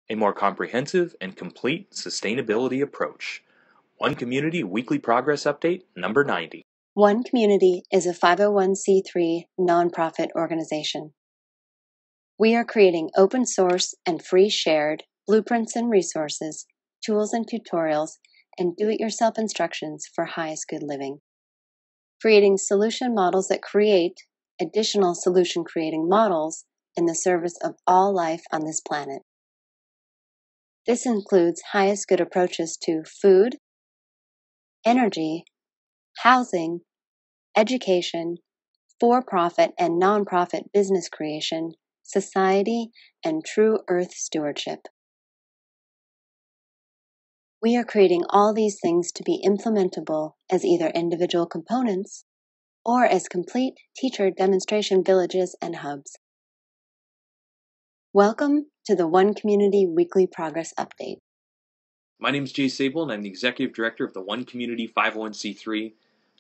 a more comprehensive and complete sustainability approach. One Community Weekly Progress Update, number 90. One Community is a 501c3 nonprofit organization. We are creating open source and free shared blueprints and resources, tools and tutorials, and do-it-yourself instructions for highest good living. Creating solution models that create additional solution creating models in the service of all life on this planet. This includes highest good approaches to food, energy, housing, education, for-profit and nonprofit business creation, society, and true earth stewardship. We are creating all these things to be implementable as either individual components or as complete teacher demonstration villages and hubs. Welcome to the One Community Weekly Progress Update. My name is Jay Sable, and I'm the Executive Director of the One Community 501c3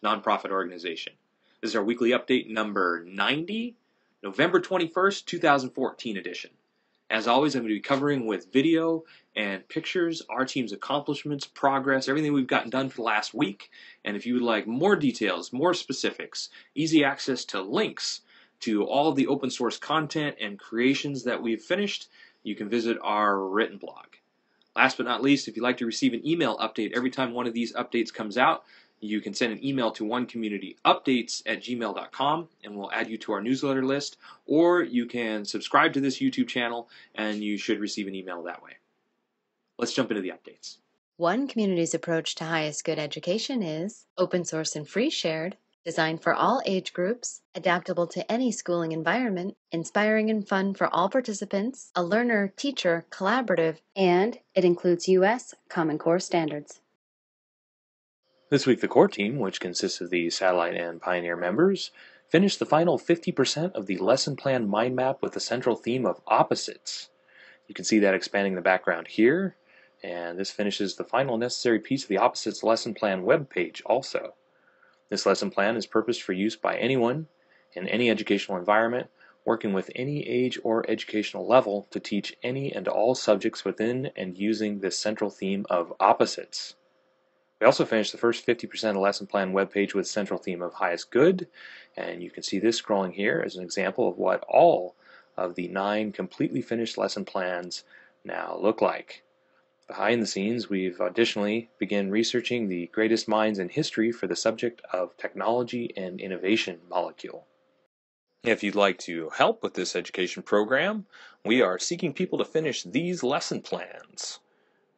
nonprofit organization. This is our weekly update number 90, November 21st, 2014 edition. As always, I'm going to be covering with video and pictures our team's accomplishments, progress, everything we've gotten done for the last week. And if you would like more details, more specifics, easy access to links to all of the open source content and creations that we've finished, you can visit our written blog. Last but not least, if you'd like to receive an email update every time one of these updates comes out, you can send an email to onecommunityupdates@gmail.com and we'll add you to our newsletter list, or you can subscribe to this YouTube channel and you should receive an email that way. Let's jump into the updates. One Community's approach to highest good education is open source and free shared, designed for all age groups, adaptable to any schooling environment, inspiring and fun for all participants, a learner-teacher collaborative, and it includes U.S. Common Core standards. This week, the core team, which consists of the Satellite and Pioneer members, finished the final 50% of the lesson plan mind map with the central theme of opposites. You can see that expanding the background here, and this finishes the final necessary piece of the opposites lesson plan webpage also. This lesson plan is purposed for use by anyone in any educational environment, working with any age or educational level to teach any and all subjects within and using this central theme of opposites. We also finished the first 50% of the lesson plan webpage with central theme of highest good, and you can see this scrolling here as an example of what all of the 9 completely finished lesson plans now look like. Behind the scenes, we've additionally begun researching the greatest minds in history for the subject of technology and innovation molecule. If you'd like to help with this education program, we are seeking people to finish these lesson plans.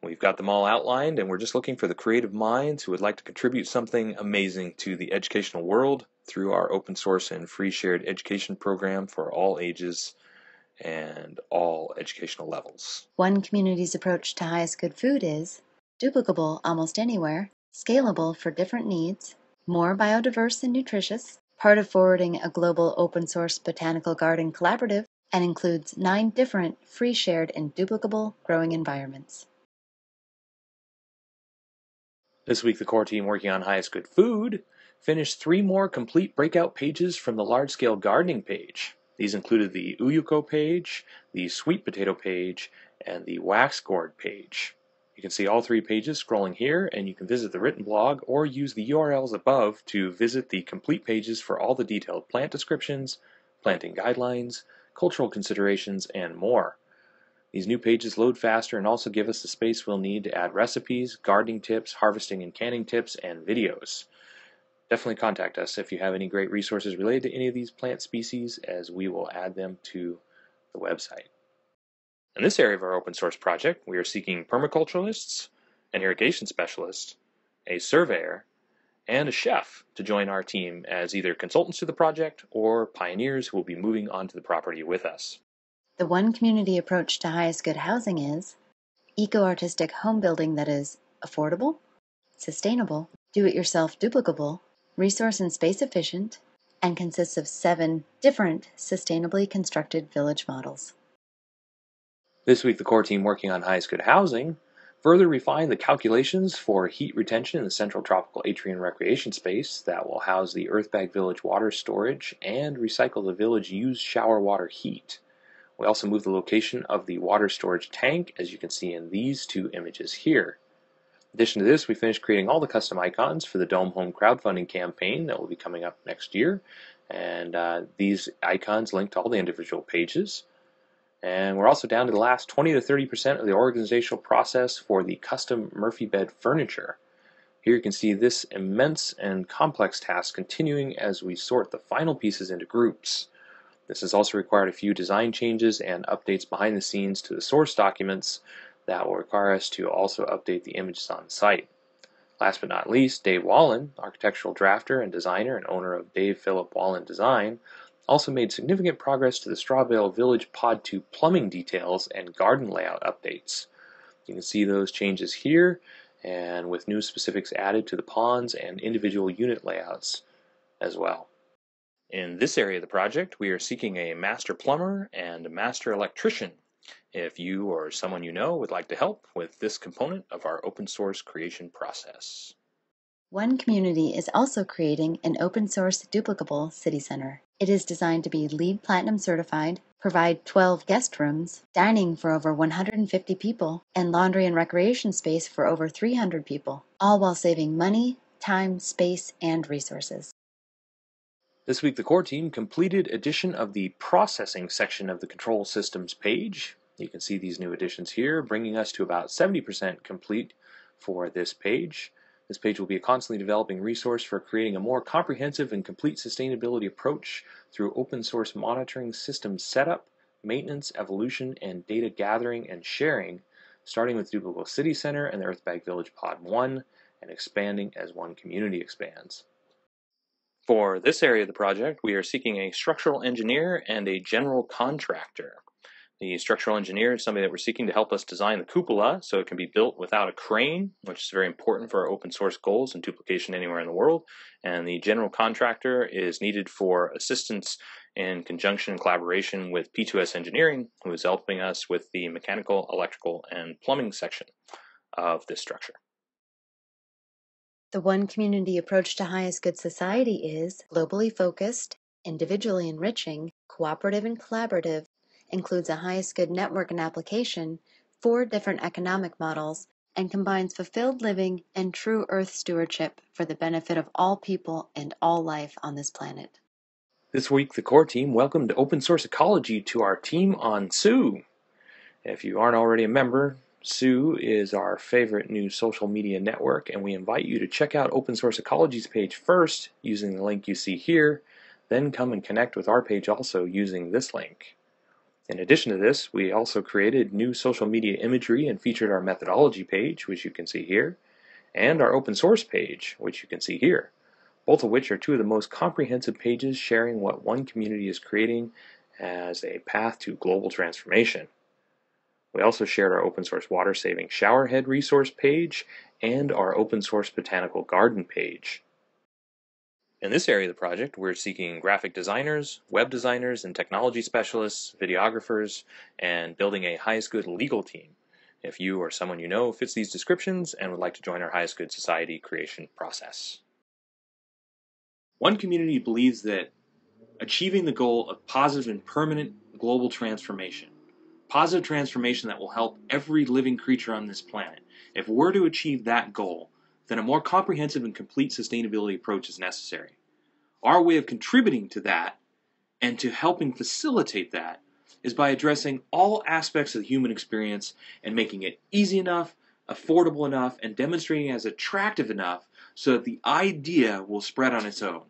We've got them all outlined, and we're just looking for the creative minds who would like to contribute something amazing to the educational world through our open source and free shared education program for all ages and all educational levels. One Community's approach to highest good food is duplicable almost anywhere, scalable for different needs, more biodiverse and nutritious, part of forwarding a global open source botanical garden collaborative, and includes 9 different free shared and duplicable growing environments. This week, the core team working on highest good food finished 3 more complete breakout pages from the large-scale gardening page. These included the Uyuko page, the sweet potato page, and the wax gourd page. You can see all 3 pages scrolling here, and you can visit the written blog or use the URLs above to visit the complete pages for all the detailed plant descriptions, planting guidelines, cultural considerations, and more. These new pages load faster and also give us the space we'll need to add recipes, gardening tips, harvesting and canning tips, and videos. Definitely contact us if you have any great resources related to any of these plant species, as we will add them to the website. In this area of our open source project, we are seeking permaculturalists, an irrigation specialist, a surveyor, and a chef to join our team as either consultants to the project or pioneers who will be moving onto the property with us. The One Community approach to highest good housing is eco-artistic home building that is affordable, sustainable, do-it-yourself duplicable, resource and space efficient, and consists of 7 different sustainably constructed village models. This week, the core team working on highest good housing further refined the calculations for heat retention in the Central Tropical Atrium Recreation Space that will house the Earthbag Village water storage and recycle the village used shower water heat. We also moved the location of the water storage tank, as you can see in these two images here. In addition to this, we finished creating all the custom icons for the Dome Home crowdfunding campaign that will be coming up next year. And these icons link to all the individual pages. And we're also down to the last 20 to 30% of the organizational process for the custom Murphy bed furniture. Here you can see this immense and complex task continuing as we sort the final pieces into groups. This has also required a few design changes and updates behind the scenes to the source documents that will require us to also update the images on site. Last but not least, Dave Wallen, architectural drafter and designer and owner of Dave Philip Wallen Design, also made significant progress to the Strawbale Village Pod 2 plumbing details and garden layout updates. You can see those changes here, and with new specifics added to the ponds and individual unit layouts as well. In this area of the project, we are seeking a master plumber and a master electrician. If you or someone you know would like to help with this component of our open source creation process. One Community is also creating an open source duplicable city center. It is designed to be LEED Platinum certified, provide 12 guest rooms, dining for over 150 people, and laundry and recreation space for over 300 people, all while saving money, time, space, and resources. This week the core team completed addition of the processing section of the control systems page. You can see these new additions here, bringing us to about 70% complete for this page. This page will be a constantly developing resource for creating a more comprehensive and complete sustainability approach through open source monitoring system setup, maintenance, evolution, and data gathering and sharing, starting with Duplicable City Center and the Earthbag Village Pod 1, and expanding as One Community expands. For this area of the project, we are seeking a structural engineer and a general contractor. The structural engineer is somebody that we're seeking to help us design the cupola so it can be built without a crane, which is very important for our open source goals and duplication anywhere in the world. And the general contractor is needed for assistance in conjunction and collaboration with P2S Engineering, who is helping us with the mechanical, electrical, and plumbing section of this structure. The One Community approach to highest good society is globally focused, individually enriching, cooperative and collaborative, includes a highest good network and application, 4 different economic models, and combines fulfilled living and true earth stewardship for the benefit of all people and all life on this planet. This week, the core team welcomed Open Source Ecology to our team on Sue. If you aren't already a member, Sue is our favorite new social media network, and we invite you to check out Open Source Ecology's page first using the link you see here, then come and connect with our page also using this link. In addition to this, we also created new social media imagery and featured our methodology page, which you can see here, and our open source page, which you can see here, both of which are 2 of the most comprehensive pages sharing what One Community is creating as a path to global transformation. We also shared our open source water saving shower head resource page and our open source botanical garden page. In this area of the project, we're seeking graphic designers, web designers, and technology specialists, videographers, and building a highest good legal team. If you or someone you know fits these descriptions and would like to join our highest good society creation process. One Community believes that achieving the goal of positive and permanent global transformation, positive transformation that will help every living creature on this planet. If we're to achieve that goal, then a more comprehensive and complete sustainability approach is necessary. Our way of contributing to that and to helping facilitate that is by addressing all aspects of the human experience and making it easy enough, affordable enough, and demonstrating as attractive enough so that the idea will spread on its own.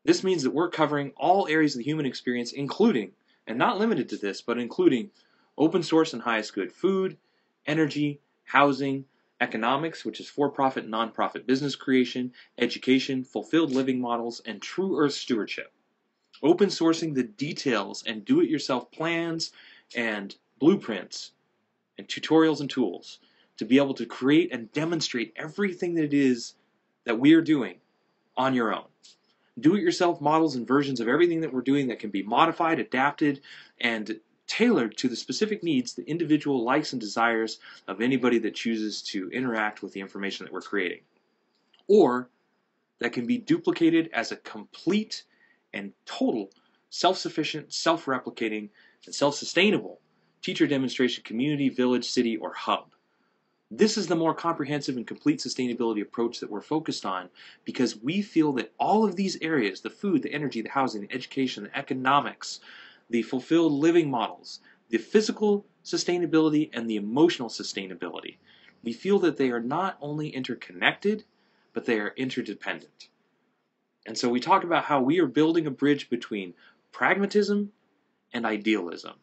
This means that we're covering all areas of the human experience, including, and not limited to this, but including open source and highest good food, energy, housing, economics, which is for-profit and non-profit business creation, education, fulfilled living models, and true earth stewardship. Open sourcing the details and do-it-yourself plans and blueprints and tutorials and tools to be able to create and demonstrate everything that it is that we are doing on your own. Do-it-yourself models and versions of everything that we're doing that can be modified, adapted, and tailored to the specific needs, the individual likes and desires of anybody that chooses to interact with the information that we're creating. Or that can be duplicated as a complete and total self-sufficient, self-replicating And self-sustainable, teacher demonstration, community, village, city, or hub. This is the more comprehensive and complete sustainability approach that we're focused on because we feel that all of these areas, the food, the energy, the housing, the education, the economics, the fulfilled living models, the physical sustainability, and the emotional sustainability, we feel that they are not only interconnected, but they are interdependent. And so we talk about how we are building a bridge between pragmatism and idealism,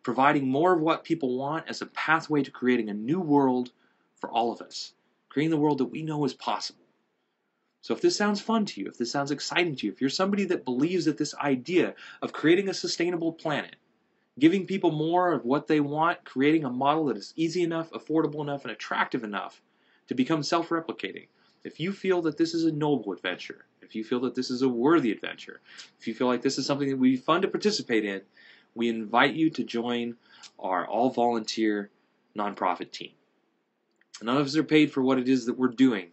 providing more of what people want as a pathway to creating a new world for all of us, creating the world that we know is possible. So if this sounds fun to you, if this sounds exciting to you, if you're somebody that believes that this idea of creating a sustainable planet, giving people more of what they want, creating a model that is easy enough, affordable enough, and attractive enough to become self-replicating, if you feel that this is a noble adventure, if you feel that this is a worthy adventure, if you feel like this is something that would be fun to participate in, we invite you to join our all-volunteer nonprofit team. None of us are paid for what it is that we're doing,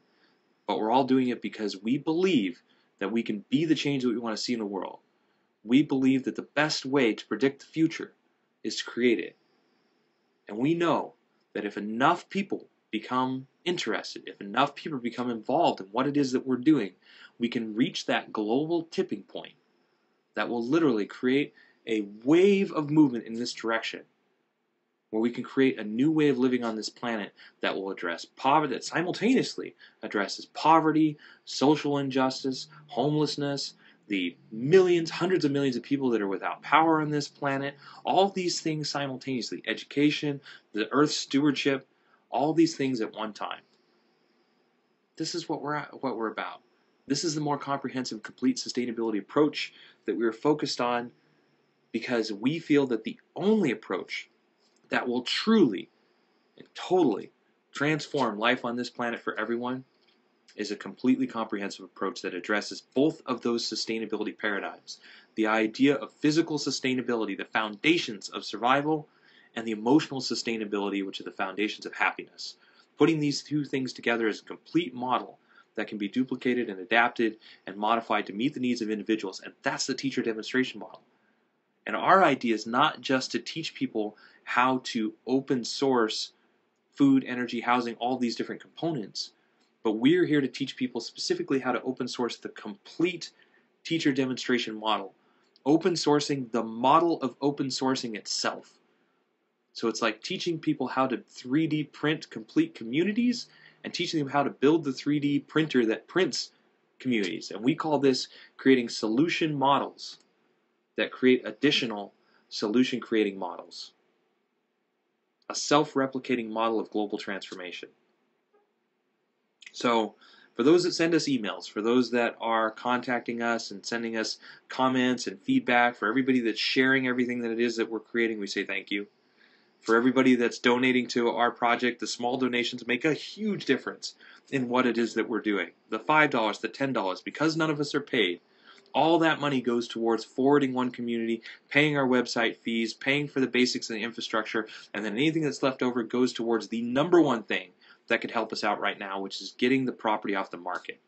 but we're all doing it because we believe that we can be the change that we want to see in the world. We believe that the best way to predict the future is to create it. And we know that if enough people become interested, if enough people become involved in what it is that we're doing, we can reach that global tipping point that will literally create a wave of movement in this direction, where we can create a new way of living on this planet that will address poverty, that simultaneously addresses poverty, social injustice, homelessness, the millions, hundreds of millions of people that are without power on this planet, all of these things simultaneously, education, the Earth's stewardship, all these things at one time. This is what we're about. This is the more comprehensive, complete sustainability approach that we're focused on because we feel that the only approach that will truly and totally transform life on this planet for everyone is a completely comprehensive approach that addresses both of those sustainability paradigms. The idea of physical sustainability, the foundations of survival, and the emotional sustainability, which are the foundations of happiness. Putting these two things together is a complete model that can be duplicated and adapted and modified to meet the needs of individuals, and that's the teacher demonstration model. And our idea is not just to teach people how to open source food, energy, housing, all these different components, but we're here to teach people specifically how to open source the complete teacher demonstration model, open sourcing the model of open sourcing itself. So it's like teaching people how to 3D print complete communities and teaching them how to build the 3D printer that prints communities. And we call this creating solution models that create additional solution creating models. A self-replicating model of global transformation. So for those that send us emails, for those that are contacting us and sending us comments and feedback, for everybody that's sharing everything that it is that we're creating, we say thank you. For everybody that's donating to our project, the small donations make a huge difference in what it is that we're doing. The $5, the $10, because none of us are paid, all that money goes towards forwarding one community, paying our website fees, paying for the basics and the infrastructure, and then anything that's left over goes towards the number one thing that could help us out right now, which is getting the property off the market.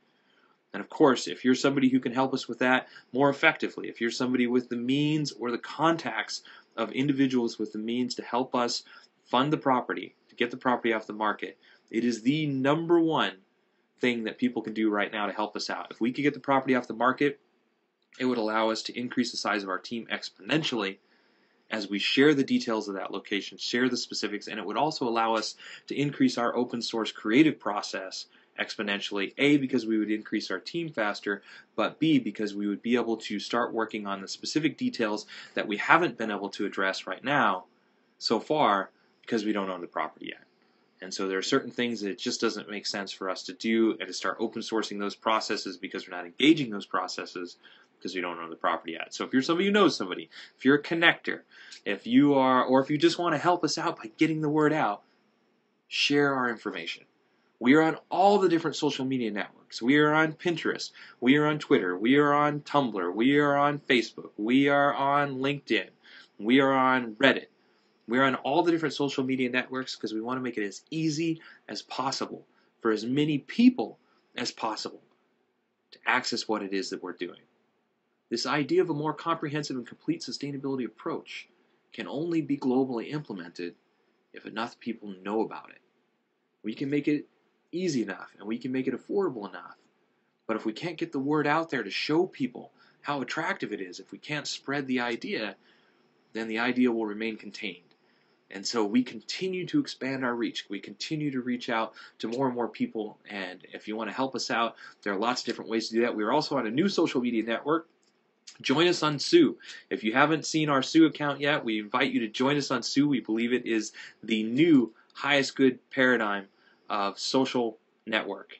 And of course, if you're somebody who can help us with that more effectively, if you're somebody with the means or the contacts of individuals with the means to help us fund the property, to get the property off the market, it is the number one thing that people can do right now to help us out. If we could get the property off the market, it would allow us to increase the size of our team exponentially as we share the details of that location, share the specifics, and it would also allow us to increase our open source creative process exponentially, A, because we would increase our team faster, but B, because we would be able to start working on the specific details that we haven't been able to address right now so far because we don't own the property yet. And so there are certain things that it just doesn't make sense for us to do and to start open sourcing those processes because we're not engaging those processes because we don't own the property yet. So if you're somebody who knows somebody, if you're a connector, if you are, or if you just want to help us out by getting the word out, share our information. We are on all the different social media networks. We are on Pinterest. We are on Twitter. We are on Tumblr. We are on Facebook. We are on LinkedIn. We are on Reddit. We're on all the different social media networks because we want to make it as easy as possible for as many people as possible to access what it is that we're doing. This idea of a more comprehensive and complete sustainability approach can only be globally implemented if enough people know about it. We can make it easy enough and we can make it affordable enough. But if we can't get the word out there to show people how attractive it is, if we can't spread the idea, then the idea will remain contained. And so we continue to expand our reach. We continue to reach out to more and more people. And if you want to help us out, there are lots of different ways to do that. We're also on a new social media network. Join us on Sue. If you haven't seen our Sue account yet, we invite you to join us on Sue. We believe it is the new highest good paradigm of social network.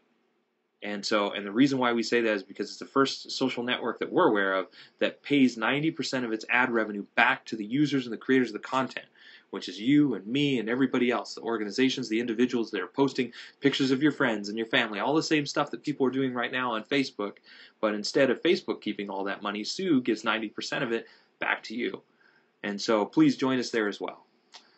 And the reason why we say that is because it's the first social network that we're aware of that pays 90% of its ad revenue back to the users and the creators of the content, which is you and me and everybody else, the organizations, the individuals that are posting pictures of your friends and your family, all the same stuff that people are doing right now on Facebook. But instead of Facebook keeping all that money, Sue gives 90% of it back to you. And so please join us there as well.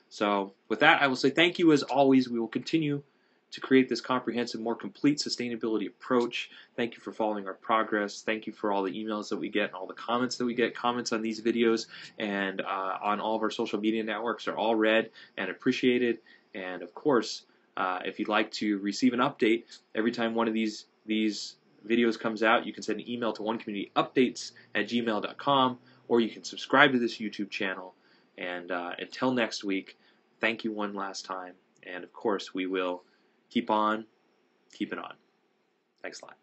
So with that, I will say thank you as always. We will continue to create this comprehensive, more complete sustainability approach. Thank you for following our progress. Thank you for all the emails that we get and all the comments that we get. Comments on these videos and on all of our social media networks are all read and appreciated. And of course, if you'd like to receive an update every time one of these videos comes out, you can send an email to onecommunityupdates@gmail.com, or you can subscribe to this YouTube channel. And until next week, thank you one last time. And of course, we will keep on keeping on. Thanks a lot.